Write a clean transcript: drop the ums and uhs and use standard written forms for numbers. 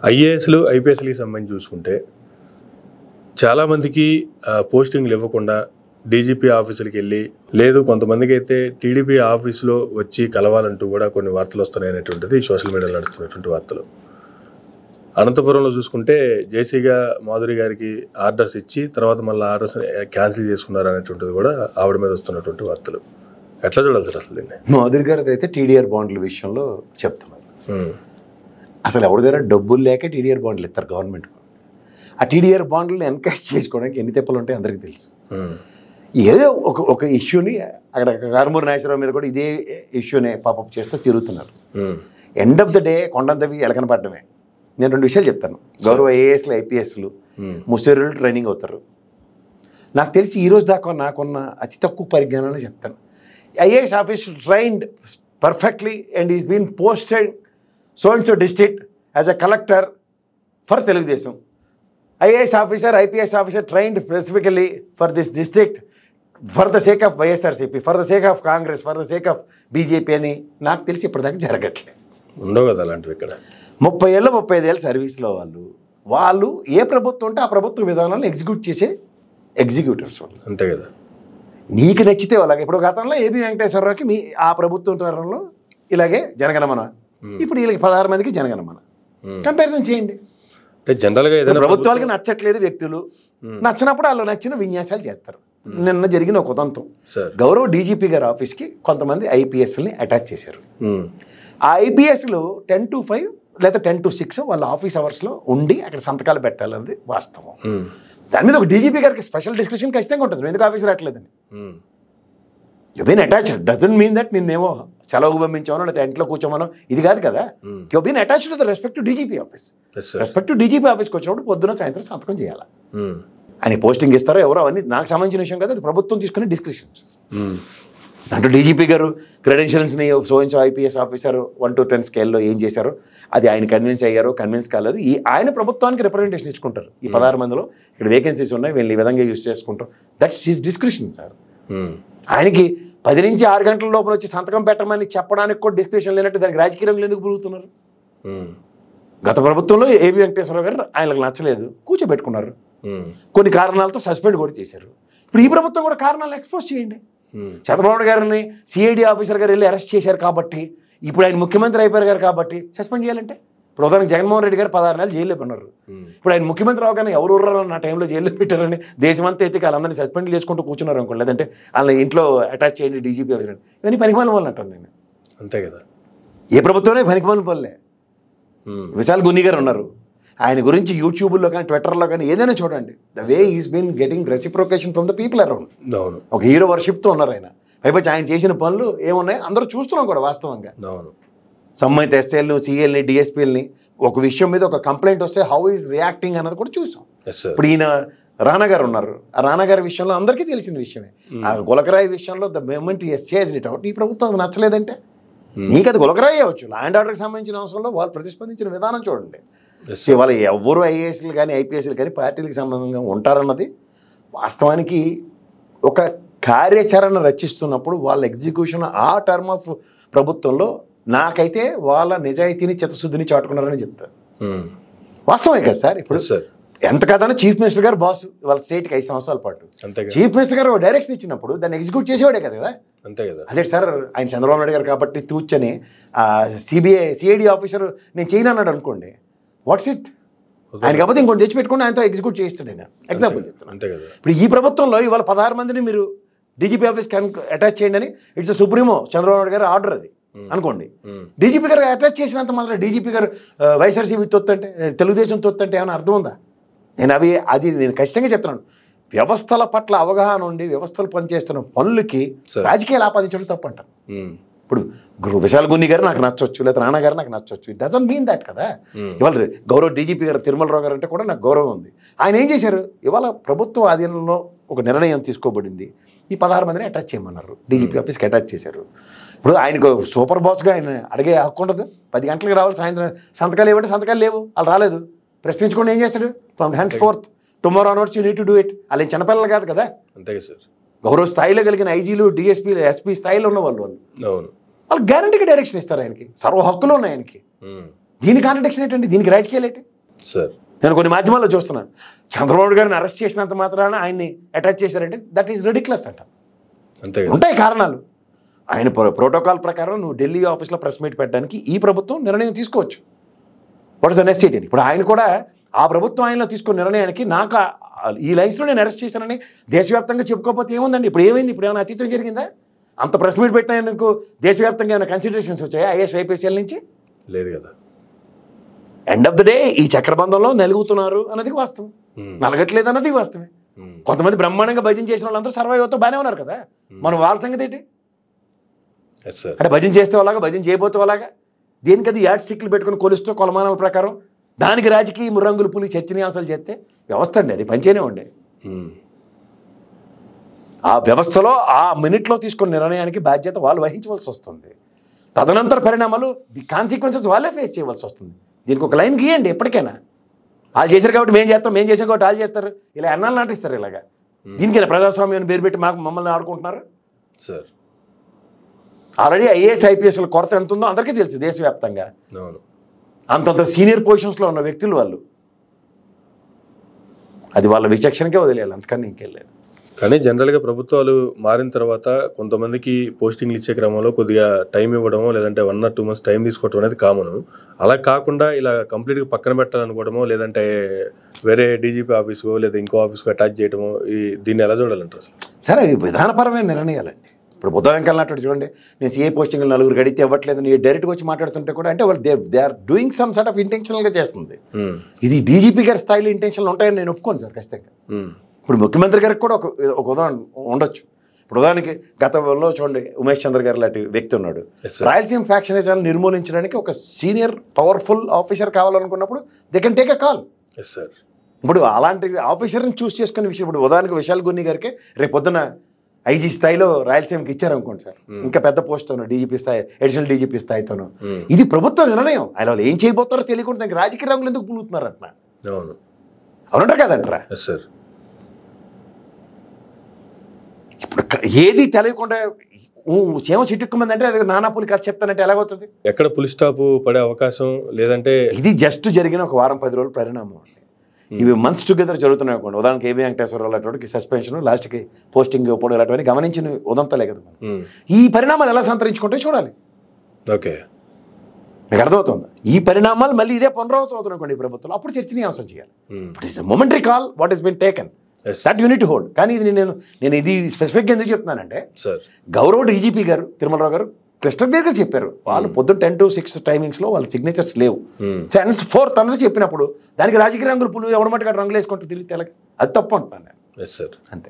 ఐఏఎస్లు ఐపీఎస్లకి సంబంధించి చూసుకుంటే చాలామందికి పోస్టింగ్లు ఇవ్వకుండా డీజీపీ ఆఫీసులకి వెళ్ళి లేదు కొంతమందికి అయితే టీడీపీ ఆఫీసులో వచ్చి కలవాలంటూ కూడా కొన్ని వార్తలు వస్తున్నాయి అనేటువంటిది సోషల్ మీడియాలో నడుస్తున్నటువంటి వార్తలు. అనంతపురంలో చూసుకుంటే జేసీగా మాధురి గారికి ఆర్డర్స్ ఇచ్చి తర్వాత మళ్ళీ ఆర్డర్స్ క్యాన్సిల్ చేసుకున్నారు అనేటువంటిది కూడా ఆవిడ మీద వస్తున్నటువంటి వార్తలు. ఎట్లా చూడాలి సార్ అసలు దీన్ని? మాధురి గారిది అయితే టీడీఆర్ బాండ్ల విషయంలో చెప్తున్నారు. అసలు ఎవరి దగ్గర డబ్బులు లేక టీడీఆర్ బాండ్లు ఇస్తారు గవర్నమెంట్. ఆ టీడీఆర్ బాండ్లను ఎన్కాష్ చేసుకోవడానికి ఎన్ని తెప్పలు ఉంటాయి అందరికీ తెలుసు. ఏదో ఒక ఇష్యూని అక్కడ కారుమూరి నాగేశ్వరరావు మీద కూడా ఇదే ఇష్యూనే పాపప్ చేస్తూ తిరుగుతున్నారు. ఎండ్ ఆఫ్ ద డే కొండంతవి ఎలకన పడ్డమే. నేను 2 విషయాలు చెప్తాను. గౌరవ ఐఏఎస్లు ఐపీఎస్లు ముసేరులు ట్రైనింగ్ అవుతారు. నాకు తెలిసి ఈరోజు దాకా నాకున్న అతి తక్కువ పరిజ్ఞానాన్ని చెప్తాను. IAS officer trained perfectly and is been posted so and so district as a collector for Telugu Desam. IAS officer IPS officer trained specifically for this district for the sake of YSRCP, for the sake of Congress, for the sake of BJP అని నాకు తెలిసి ఇప్పటిదాకా జరగట్లేదు. ఉండవు కదా అలాంటివి. ఇక్కడ 30 ఏళ్ళు 35 ఏళ్ళ సర్వీస్లో వాళ్ళు ఏ ప్రభుత్వం ఉంటే ఆ ప్రభుత్వ విధానాలను ఎగ్జిక్యూట్ చేసే ఎగ్జిక్యూటివ్స్ వాళ్ళు. అంతే కదా. నీకు నచ్చితే వాళ్ళకి ఇప్పుడు గతంలో ఏబి వెంకటేశ్వరరావుకి ఆ ప్రభుత్వం త్వరలో ఇలాగే జనగణమన, ఇప్పుడు వీళ్ళకి 16 మందికి జనగణమన. కంపారిజన్ చేయండి. జనరల్గా ఏదైనా ప్రభుత్వాలకి నచ్చట్లేదు వ్యక్తులు, నచ్చినప్పుడు వాళ్ళు నచ్చిన విన్యాసాలు చేస్తారు. నిన్న జరిగిన ఒక ఉదంతం, గౌరవ డీజీపీ గారి ఆఫీస్కి కొంతమంది ఐపీఎస్ని అటాచ్ చేశారు. ఆ ఐపీఎస్లు 10 to 5 లేదా 10 to 6 వాళ్ళ ఆఫీస్ అవర్స్లో ఉండి అక్కడ సంతకాలు పెట్టాలన్నది వాస్తవం. దాని మీద ఒక డీజీపీ గారికి స్పెషల్ డిస్కషన్ ఖచ్చితంగా ఉంటుంది. ఎందుకు ఆఫీస్ రావట్లేదని. You been attached doesn't mean that నిన్నేమో సెలవు పంపించామనో లేదా ఇంట్లో కూర్చోమనో ఇది కాదు కదా. You been attached to the respect to DGP office. Respect to DGP ఆఫీస్కి వచ్చినప్పుడు పొద్దున సాయంత్రం సంతకం చేయాలి. అని పోస్టింగ్ ఇస్తారో ఎవరో అవన్నీ నాకు సంబంధించిన విషయం కదా, అది ప్రభుత్వం తీసుకునే డిస్క్రిప్షన్స్. దాంట్లో డీజీపీ గారు క్రెడెన్షియల్స్ని సో ఐపీఎస్ ఆఫీసర్ 1 to 10 స్కేల్లో ఏం చేశారో అది ఆయన కన్విన్స్ అయ్యారో కన్విన్స్ కాలేదు, ఆయన ప్రభుత్వానికి రిప్రజెంటేషన్ ఇచ్చుకుంటారు. ఈ 16 మందిలో ఇక్కడ వేకెన్సీస్ ఉన్నాయి, వీళ్ళు ఈ విధంగా యూజ్ చేసుకుంటాం. That's his description sir. ఆయనకి 10 నుంచి 6 గంటల లోపల వచ్చి సంతకం పెట్టమని చెప్పడానికి కూడా డిస్క్రిప్షన్ లేనట్టు దానికి రాజకీయ రంగులు ఎందుకు పురుగుతున్నారు? గత ప్రభుత్వంలో ఏబి వెంకటేశ్వరరావు గారు ఆయనకు నచ్చలేదు, కూర్చోబెట్టుకున్నారు. కొన్ని కారణాలతో సస్పెండ్ కూడా చేశారు. ఇప్పుడు ఈ ప్రభుత్వం కూడా కారణాలు ఎక్స్పోజ్ చేయండి. చంద్రబాబు గారిని సిఐడి ఆఫీసర్ గారు వెళ్ళి అరెస్ట్ చేశారు కాబట్టి, ఇప్పుడు ఆయన ముఖ్యమంత్రి అయిపోయారు గారు కాబట్టి సస్పెండ్ చేయాలంటే, ఇప్పుడు ఉదాహరణకు జగన్మోహన్ రెడ్డి గారు 16 నెలలు జైల్లో ఉన్నారు. ఇప్పుడు ఆయన ముఖ్యమంత్రి అవగానే ఎవరు నా టైంలో జైల్లో పెట్టారని దేశమంతా ఎత్తికి వాళ్ళందరినీ సస్పెండ్ చేసుకుంటూ కూర్చున్నారు అనుకోండి, లేదంటే వాళ్ళని ఇంట్లో అటాచ్ చేయండి డీజీపీ ఆఫీసర్, ఇవన్నీ పనికిమాలిన వాళ్ళు అంటాను నేను. అంతే కదా. ఏ ప్రభుత్వమే పనికిమాలిన వాళ్ళే. విశాల్ గున్ని గారు ఉన్నారు, ఆయన గురించి యూట్యూబ్లో కానీ ట్విట్టర్లో కానీ ఏదైనా చూడండి. The way is been getting reciprocation from the people around. ఒక హీరో వర్షిప్తో ఉన్నారు ఆయన. పైపచ్చి ఆయన చేసిన పనులు ఏమున్నాయి అందరూ చూస్తున్నాం కూడా వాస్తవంగా. సంబంధిత ఎస్ఐల్ని సిఐల్ని డిఎస్పీలని ఒక విషయం మీద ఒక కంప్లైంట్ వస్తే హౌ ఈజ్ రియాక్టింగ్ అన్నది కూడా చూసాం. ఇప్పుడు ఈయన రానా గారు ఉన్నారు, ఆ రానా గారి విషయంలో అందరికీ తెలిసిన విషయమే. ఆ గులకరాయి విషయంలో the moment as chase it out, ఈ ప్రభుత్వం అది నచ్చలేదంటే నీకు అది గులకరాయి అవ్వచ్చు. ల్యాండ్ ఆర్డర్కి సంబంధించిన అవసరంలో వాళ్ళు ప్రతిస్పందించిన విధానం చూడండి. వాళ్ళు ఎవరు ఐఏఎస్లు కానీ ఐపీఎస్లు కానీ పార్టీలకు సంబంధంగా ఉంటారన్నది వాస్తవానికి ఒక కార్యాచరణ రచిస్తున్నప్పుడు వాళ్ళ ఎగ్జిక్యూషన్ ఆ టర్మ్ ఆఫ్ ప్రభుత్వంలో నాకైతే వాళ్ళ నిజాయితీని చిత్తశుద్ధిని చాటుకున్నారని చెప్తారు. వాస్తవమే కదా సార్. ఇప్పుడు ఎంత కదన్నా చీఫ్ మినిస్టర్ గారు బాస్ వాళ్ళ స్టేట్కి 5 సంవత్సరాల పాటు చీఫ్ మినిస్టర్ గారు డైరెక్షన్ ఇచ్చినప్పుడు దాన్ని ఎగ్జిక్యూట్ చేసేవాడే కదా. అంతే కదా. అదే సార్ ఆయన చంద్రబాబు నాయుడు గారు కాబట్టి తూచని సిఐడి ఆఫీసర్ నేను చేయను అన్నాడు అనుకోండి, వాట్స్ ఇట్? ఆయన కాకపోతే ఇంకొంచెం తెచ్చి పెట్టుకుని ఆయనతో ఎగ్జిక్యూట్ చేయిస్తాడు ఆయన. ఎగ్జాంపుల్ చెప్తాను. ఇప్పుడు ఈ ప్రభుత్వంలో ఇవాళ 16 మందిని మీరు డీజీపీ ఆఫీస్కి అటాచ్ చేయండి అని ఇట్స్ సుప్రీమో చంద్రబాబు నాయుడు గారు ఆర్డర్ అది అనుకోండి. డీజీపీ గారు అటాచ్ చేసినంత మాత్రం డీజీపీ గారు వైఎస్ఆర్సీపీ తొత్తంటే తెలుగుదేశం తొత్తంటే ఏమైనా అర్థం ఉందా? నేను ఖచ్చితంగా చెప్తున్నాను. వ్యవస్థల పట్ల అవగాహన ఉండి వ్యవస్థలు పనిచేస్తున్న పనులకి రాజకీయాలు ఆపాదించడం తప్పు అంటారు. ఇప్పుడు విశాల్ గున్ని గారు నాకు నచ్చొచ్చు, లేదా రాణా గారు నాకు నచ్చొచ్చు, ఇట్ డజంట్ మీన్ దాట్ కదా. ఇవాళ గౌరవ డీజీపీ గారు తిరుమలరావు గారు అంటే కూడా నాకు గౌరవం ఉంది. ఆయన ఏం చేశారు, ఇవాళ ప్రభుత్వ ఆధీనంలో ఒక నిర్ణయం తీసుకోబడింది, ఈ 16 మందిని అటాచ్ చేయమన్నారు, డీజీపీ ఆఫీస్కి అటాచ్ చేశారు. ఇప్పుడు ఆయనకు సూపర్ బాస్గా ఆయన అడిగే హక్కు ఉండదు. 10 గంటలకు రావాలి, సాయంత్రం సంతకాలు ఇవ్వండి, సంతకాలు లేవు, వాళ్ళు రాలేదు, ప్రశ్నించుకోండి ఏం చేస్తాడు? From hands fourth tomorrow onwards you need to do it. వాళ్ళు చిన్నపిల్లలు కాదు కదా. అంతే సార్. గౌరవ స్థాయిలో కలిగిన ఐజీలు డిఎస్పీలు ఎస్పీ స్థాయిలో ఉన్న వాళ్ళు వాళ్ళు గ్యారంటీగా డైరెక్షన్ ఇస్తారు. ఆయనకి సర్వ హక్కులు ఉన్నాయి ఆయనకి. దీని కాంట్రడిక్షన్ ఏంటండి? దీనికి రాజకీయాలు ఏంటి? సార్ నేను కొన్ని మాధ్యమాల్లో చూస్తున్నాను, చంద్రబాబు గారిని అరెస్ట్ చేసినంత మాత్రాన ఆయన్ని అటాచ్ చేశారంటే దట్ ఈస్ రెడిక్యులస్ అంట. అంతే ఉంటాయి కారణాలు. ఆయన ప్రోటోకాల్ ప్రకారం నువ్వు ఢిల్లీ ఆఫీస్లో ప్రెస్ మీట్ పెట్టడానికి ఈ ప్రభుత్వం నిర్ణయం తీసుకోవచ్చు. What is the necessity? ఇప్పుడు ఆయన కూడా ఆ ప్రభుత్వం ఆయనలో తీసుకున్న నిర్ణయానికి నాకు ఈ లైన్స్లో నేను అరెస్ట్ చేశానని దేశవ్యాప్తంగా చెప్పుకోకపోతే ఏముందండి? ఇప్పుడు ఏమైంది? ఇప్పుడు ఏమైనా అతీతం జరిగిందా? అంత ప్రెస్ మీట్ పెట్టినందుకు దేశవ్యాప్తంగా ఏమైనా కన్సిడరేషన్స్ వచ్చాయా ఐఏఎస్ ఐపీఎస్ఎల్ నుంచి? లేదు కదా. ఎండ్ ఆఫ్ ద డే ఈ చక్రబంధంలో నలుగుతున్నారు అన్నది వాస్తవం, నలగట్లేదు అన్నది వాస్తవమే. కొంతమంది బ్రహ్మాండంగా భజన చేసిన వాళ్ళందరూ సర్వైవ్ అవుతూ బాగానే ఉన్నారు కదా, మనం వాళ్ళ సంగతి ఏంటి? అంటే భజన చేస్తే వాళ్ళగా, భజన చేయబోతే వాళ్ళగా, దేనికి అది యాడ్ స్టిక్లు పెట్టుకుని కొలుస్తూ కొలమానాల ప్రకారం దానికి రాజకీయ రంగులు పులి చర్చనీయాంశాలు చేస్తే వ్యవస్థ అండి అది పంచేనే ఉండే. ఆ వ్యవస్థలో ఆ మినిట్లో తీసుకున్న నిర్ణయానికి బాధ్యత వాళ్ళు వహించవలసి వస్తుంది. తదనంతర పరిణామాలు ది కాన్సిక్వెన్సెస్ వాళ్ళే ఫేస్ చేయవలసి వస్తుంది. దీనికి ఒక లైన్ గీయండి ఎప్పటికైనా. వాళ్ళు చేశారు కాబట్టి మేము చేస్తాం, మేము చేసాం కాబట్టి వాళ్ళు చేస్తారు, ఇలా ఎన్నాళ్ళు నాటిస్తారు ఇలాగా. దీనికైనా ప్రజాస్వామ్యాన్ని పేరు పెట్టి మమ్మల్ని ఆడుకుంటున్నారు సార్. ఆల్రెడీ ఐఏఎస్ ఐపీఎస్ల కొరత ఎంత ఉందో అందరికీ తెలుసు దేశవ్యాప్తంగా. అంతంత సీనియర్ పొజిషన్స్లో ఉన్న వ్యక్తులు వాళ్ళు. అది వాళ్ళ విచక్షణకే వదిలేయాలి, అంతకన్నా ఇంకెళ్ళలేదు. కానీ జనరల్గా ప్రభుత్వాలు మారిన తర్వాత కొంతమందికి పోస్టింగ్లు ఇచ్చే క్రమంలో కొద్దిగా టైం ఇవ్వడమో లేదంటే 1 or 2 months టైం తీసుకోవడం అనేది కామన్. అలా కాకుండా ఇలా కంప్లీట్గా పక్కన పెట్టాలనుకోవడమో లేదంటే వేరే డీజీపీ ఆఫీస్కో లేదా ఇంకో ఆఫీస్కో అటాచ్ చేయడమో దీన్ని ఎలా చూడాలంటారు అసలు? సరే, అవి విధానపరమైన నిర్ణయాలండి. ఇప్పుడు బుద్ధ వెంకన్నట్టు చూడండి, నేను సీఏ పోస్టింగ్లు 4 గడితే ఇవ్వట్లేదు నీ డైరెక్ట్గా వచ్చి మాట్లాడుతుంటే కూడా అంటే వాళ్ళు they are doing some sort of ఇంటెన్షనల్గా చేస్తుంది. ఇది డీజీపీ గారి స్థాయిలో ఇంటెన్షన్లు ఉంటాయని నేను ఒప్పుకోను సార్ ఖచ్చితంగా. ఇప్పుడు ముఖ్యమంత్రి గారికి కూడా ఒక ఉదాహరణ ఉండొచ్చు. ఇప్పుడు ఉదాహరణకి గతంలో చూడండి, ఉమేష్ చంద్ర గారు లాంటి వ్యక్తి ఉన్నాడు. రాయలసీమ ఫ్యాక్షనిజాన్ని నిర్మూలించడానికి ఒక సీనియర్ పవర్ఫుల్ ఆఫీసర్ కావాలనుకున్నప్పుడు they can take a call. ఇప్పుడు అలాంటి ఆఫీసర్ని చూస్ చేసుకునే విషయం, ఇప్పుడు ఉదాహరణకి విశాల్ గున్ని గారికి రేపు పొద్దున ఐజీ స్థాయిలో రాయలసీమకి ఇచ్చారనుకోండి సార్, ఇంకా పెద్ద పోస్ట్తోనో డీజీపీ స్థాయి, అడిషనల్ డీజీపీ స్థాయితోనో. ఇది ప్రభుత్వ నిర్ణయం. ఆయన వాళ్ళు ఏం చేయబోతారో తెలియకుండా దానికి రాజకీయ రంగులు ఎందుకు పులుతున్నారు అంటున్నా. అవునంటారు కదంటారా? ఇప్పుడు ఏది తెలియకుండా చేమ చిట్టుకుమంది అంటే అది నానా పులి కథ చెప్తానంటే ఎలాగవుతుంది? ఎక్కడ పులి స్టాప్ పడే అవకాశం లేదంటే ఇది జస్ట్ జరిగిన ఒక 1-10 రోజుల పరిణామం అండి. ఇవి మంత్స్ టుగెదర్ జరుగుతున్నాయి అనుకోండి. ఉదాహరణకి ఏబీ వెంకటేశ్వరరావు అలాంటి సస్పెన్షన్, లాస్ట్కి పోస్టింగ్ ఇవ్వడం ఇలాంటివన్నీ గమనించిన ఉదంతలే కదా. ఈ పరిణామాలు ఎలా సంతరించుకుంటే చూడాలి. ఓకే, మీకు అర్థమవుతుంది? ఈ పరిణామాలు మళ్ళీ ఇదే పునరావృతం అవుతుంది అనుకోండి ఈ ప్రభుత్వంలో, అప్పుడు చర్చనీయాంశం చేయాలి. It is momentary call what is been taken, that unit hold. కానీ ఇది నేను ఇది స్పెసిఫిక్గా ఎందుకు చెప్తున్నానంటే, గౌరవ డీజీపీ గారు తిరుమలరావు గారు క్రిస్టల్ క్లియర్గా చెప్పారు, వాళ్ళు పొద్దున్న 10 to 6 టైమింగ్స్లో వాళ్ళ సిగ్నేచర్స్ లేవు. 4th అన్నది చెప్పినప్పుడు దానికి రాజకీయ రంగులు పులు ఎవరి మట్టుగా రంగులు వేసుకుంటూ తిరిగితే అది తప్పు అంటున్నాను నేను. అంతే.